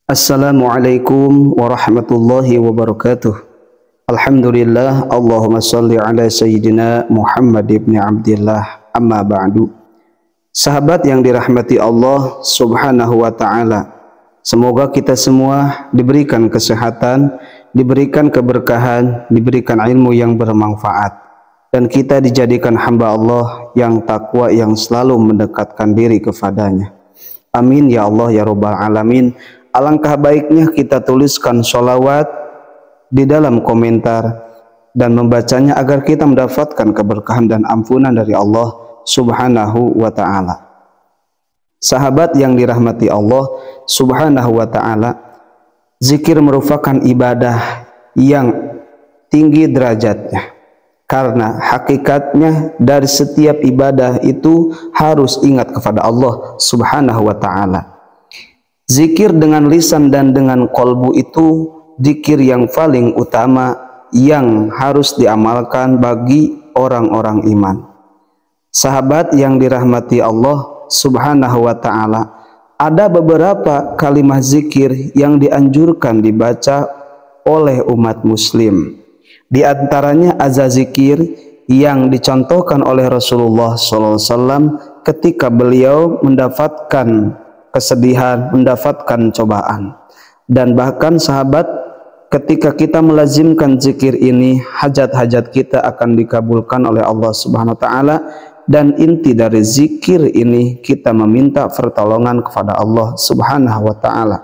Assalamualaikum warahmatullahi wabarakatuh. Alhamdulillah, Allahumma salli ala Sayyidina Muhammad ibn Abdillah, amma ba'du. Sahabat yang dirahmati Allah subhanahu wa ta'ala, semoga kita semua diberikan kesehatan, diberikan keberkahan, diberikan ilmu yang bermanfaat, dan kita dijadikan hamba Allah yang takwa, yang selalu mendekatkan diri kepadanya. Amin ya Allah ya Rabbal Alamin. Alangkah baiknya kita tuliskan sholawat di dalam komentar dan membacanya agar kita mendapatkan keberkahan dan ampunan dari Allah subhanahu wa ta'ala. Sahabat yang dirahmati Allah subhanahu wa ta'ala, zikir merupakan ibadah yang tinggi derajatnya, karena hakikatnya dari setiap ibadah itu harus ingat kepada Allah subhanahu wa ta'ala. Zikir dengan lisan dan dengan kolbu itu zikir yang paling utama yang harus diamalkan bagi orang-orang iman. Sahabat yang dirahmati Allah subhanahu wa ta'ala, ada beberapa kalimat zikir yang dianjurkan dibaca oleh umat muslim. Di antaranya azaz zikir yang dicontohkan oleh Rasulullah SAW ketika beliau mendapatkan kesedihan, mendapatkan cobaan. Dan bahkan sahabat, ketika kita melazimkan zikir ini, hajat-hajat kita akan dikabulkan oleh Allah subhanahu wa ta'ala. Dan inti dari zikir ini, kita meminta pertolongan kepada Allah subhanahu wa ta'ala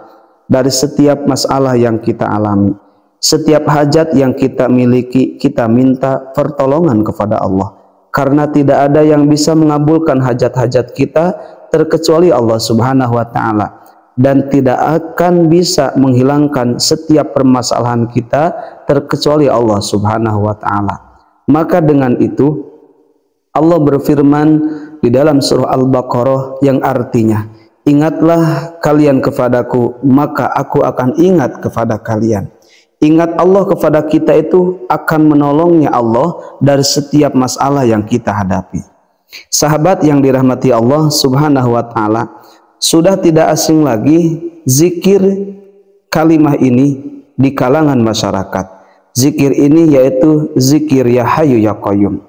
dari setiap masalah yang kita alami. Setiap hajat yang kita miliki, kita minta pertolongan kepada Allah, karena tidak ada yang bisa mengabulkan hajat-hajat kita terkecuali Allah subhanahu wa ta'ala, dan tidak akan bisa menghilangkan setiap permasalahan kita terkecuali Allah subhanahu wa ta'ala. Maka dengan itu Allah berfirman di dalam surah Al-Baqarah yang artinya, ingatlah kalian kepadaku, maka aku akan ingat kepada kalian. Ingat Allah kepada kita itu akan menolongnya Allah dari setiap masalah yang kita hadapi. Sahabat yang dirahmati Allah subhanahu wa ta'ala, sudah tidak asing lagi zikir kalimah ini di kalangan masyarakat. Zikir ini yaitu zikir ya Hayyu ya Qayyum.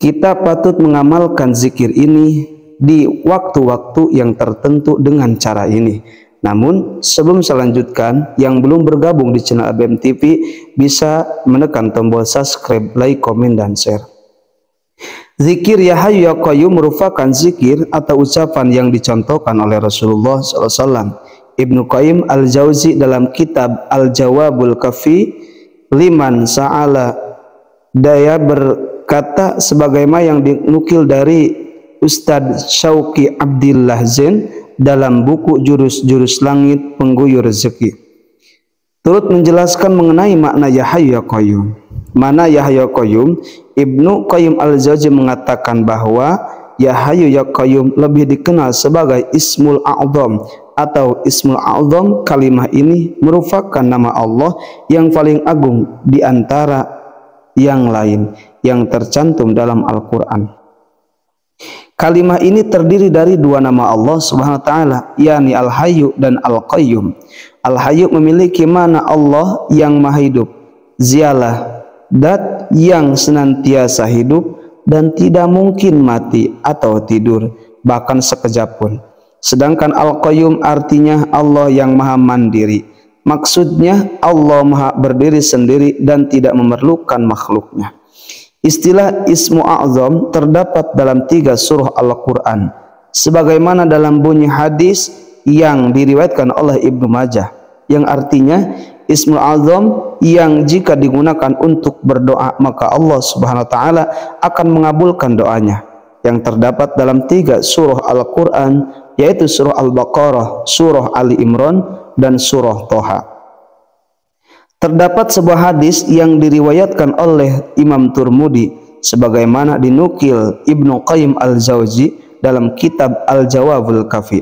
Kita patut mengamalkan zikir ini di waktu-waktu yang tertentu dengan cara ini. Namun sebelum saya lanjutkan, yang belum bergabung di channel ABM TV bisa menekan tombol subscribe, like, komen, dan share. Zikir ya Hayyu ya Qayyum merupakan zikir atau ucapan yang dicontohkan oleh Rasulullah SAW. Ibnu Qayyim al-Jauzi dalam kitab Al-Jawabul Kafi liman sa'ala, daya berkata sebagaimana yang dinukil dari Ustadz Syauqi Abdillah Zain dalam buku Jurus-Jurus Langit Pengguyur Rezeki, turut menjelaskan mengenai makna ya Hayyu ya Qayyum. Mana ya Hayyu ya Qayyum? Ibnu Qayyim al-Jauzi mengatakan bahwa ya Hayyu ya Qayyum lebih dikenal sebagai Ismul A'zam atau Ismul A'zam. Kalimah ini merupakan nama Allah yang paling agung di antara yang lain yang tercantum dalam Al-Quran. Kalimah ini terdiri dari dua nama Allah subhanahu wa ta'ala, yakni Al-Hayyu dan Al-Qayyum. Al-Hayyu memiliki makna Allah yang maha hidup, ziyalah, dat yang senantiasa hidup dan tidak mungkin mati atau tidur bahkan sekejap pun. Sedangkan Al-Qayyum artinya Allah yang maha mandiri. Maksudnya Allah maha berdiri sendiri dan tidak memerlukan makhluknya. Istilah Ismu A'zam terdapat dalam 3 surah Al-Quran, sebagaimana dalam bunyi hadis yang diriwayatkan oleh Ibnu Majah, yang artinya Ismul A'zam yang jika digunakan untuk berdoa maka Allah subhanahu wa ta'ala akan mengabulkan doanya, yang terdapat dalam 3 surah Al-Quran, yaitu surah Al-Baqarah, surah Ali Imran, dan surah Toha. Terdapat sebuah hadis yang diriwayatkan oleh Imam Turmudi sebagaimana dinukil Ibnu Qayyim al-Jauzi dalam kitab Al-Jawabul Kafi,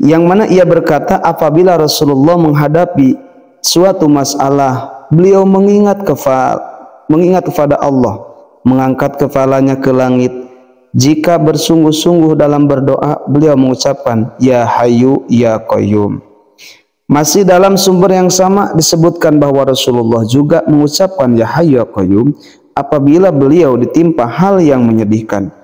yang mana ia berkata, apabila Rasulullah menghadapi suatu masalah, beliau mengingat kepada Allah, mengangkat kepalanya ke langit. Jika bersungguh-sungguh dalam berdoa, beliau mengucapkan ya Hayyu ya Qayyum. Masih dalam sumber yang sama disebutkan bahwa Rasulullah juga mengucapkan ya hayyu ya qayyum apabila beliau ditimpa hal yang menyedihkan.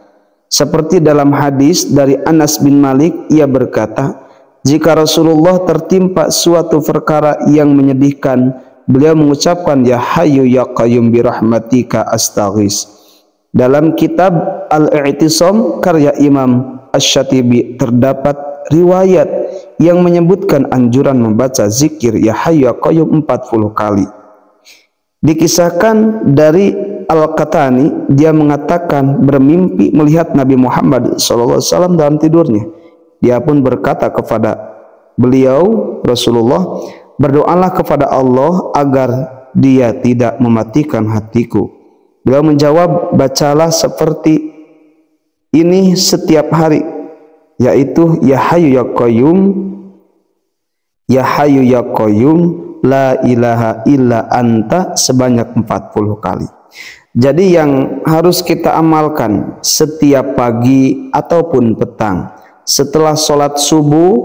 Seperti dalam hadis dari Anas bin Malik, ia berkata, jika Rasulullah tertimpa suatu perkara yang menyedihkan, beliau mengucapkan ya hayyu ya qayyum bi rahmatika astaghis. Dalam kitab Al-I'tisam karya Imam Asy-Syatibi terdapat riwayat yang menyebutkan anjuran membaca zikir ya hayyu ya qayyum 40 kali. Dikisahkan dari Al-Qatani, dia mengatakan bermimpi melihat Nabi Muhammad SAW dalam tidurnya. Dia pun berkata kepada beliau, Rasulullah, berdoalah kepada Allah agar dia tidak mematikan hatiku. Beliau menjawab, bacalah seperti ini setiap hari, yaitu ya hayyu ya qayyum, ya hayyu ya qayyum, la ilaha illa anta sebanyak 40 kali. Jadi yang harus kita amalkan setiap pagi ataupun petang, setelah sholat subuh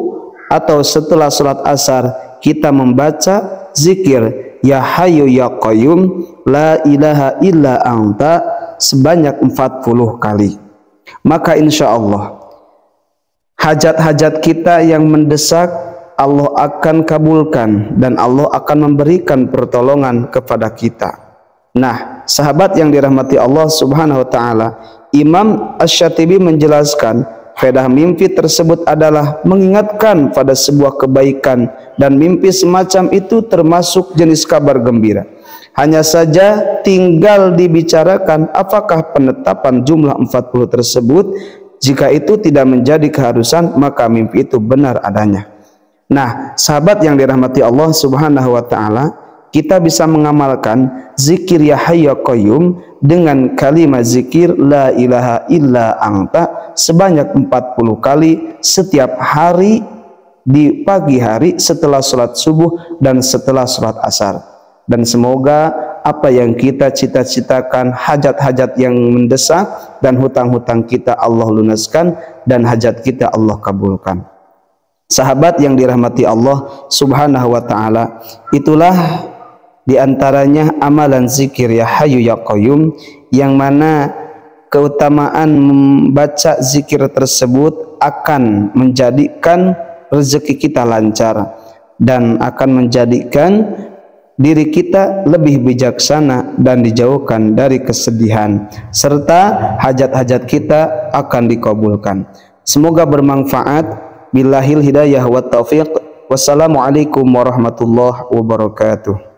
atau setelah sholat asar, kita membaca zikir ya hayyu ya qayyum, la ilaha illa anta sebanyak 40 kali. Maka insya Allah hajat-hajat kita yang mendesak Allah akan kabulkan dan Allah akan memberikan pertolongan kepada kita. Nah, sahabat yang dirahmati Allah Subhanahu wa taala, Imam Asy-Syatibi menjelaskan faedah mimpi tersebut adalah mengingatkan pada sebuah kebaikan, dan mimpi semacam itu termasuk jenis kabar gembira. Hanya saja tinggal dibicarakan apakah penetapan jumlah 40 tersebut, jika itu tidak menjadi keharusan maka mimpi itu benar adanya. Nah, sahabat yang dirahmati Allah Subhanahu wa taala, kita bisa mengamalkan zikir ya hayyu ya qayyum dengan kalimat zikir la ilaha illa anta sebanyak 40 kali setiap hari, di pagi hari setelah sholat subuh dan setelah sholat asar. Dan semoga apa yang kita cita-citakan, hajat-hajat yang mendesak dan hutang-hutang kita Allah lunaskan, dan hajat kita Allah kabulkan. Sahabat yang dirahmati Allah Subhanahu wa taala, itulah diantaranya amalan zikir ya hayyu ya qayyum, yang mana keutamaan membaca zikir tersebut akan menjadikan rezeki kita lancar dan akan menjadikan diri kita lebih bijaksana dan dijauhkan dari kesedihan, serta hajat-hajat kita akan dikabulkan. Semoga bermanfaat. Billahil hidayah wa taufiq. Wassalamualaikum warahmatullahi wabarakatuh.